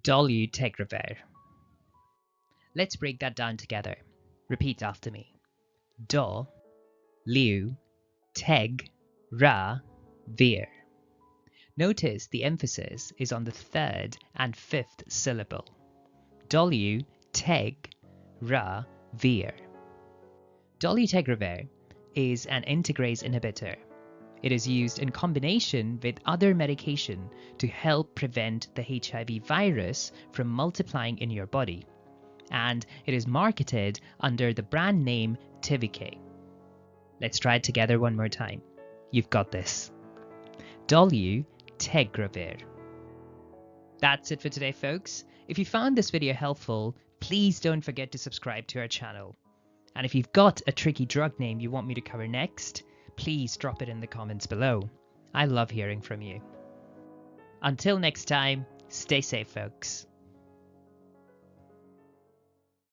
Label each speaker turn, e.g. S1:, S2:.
S1: Dolutegravir. Let's break that down together. Repeat after me. Do, liu, teg, ra, vir. Notice the emphasis is on the third and fifth syllable. Dolu, teg, ra, vir. Dolutegravir is an integrase inhibitor. It is used in combination with other medication to help prevent the HIV virus from multiplying in your body, and it is marketed under the brand name Tivicay. Let's try it together one more time. You've got this. Dolutegravir. That's it for today, folks. If you found this video helpful, please don't forget to subscribe to our channel. And if you've got a tricky drug name you want me to cover next, please drop it in the comments below. I love hearing from you. Until next time, stay safe, folks.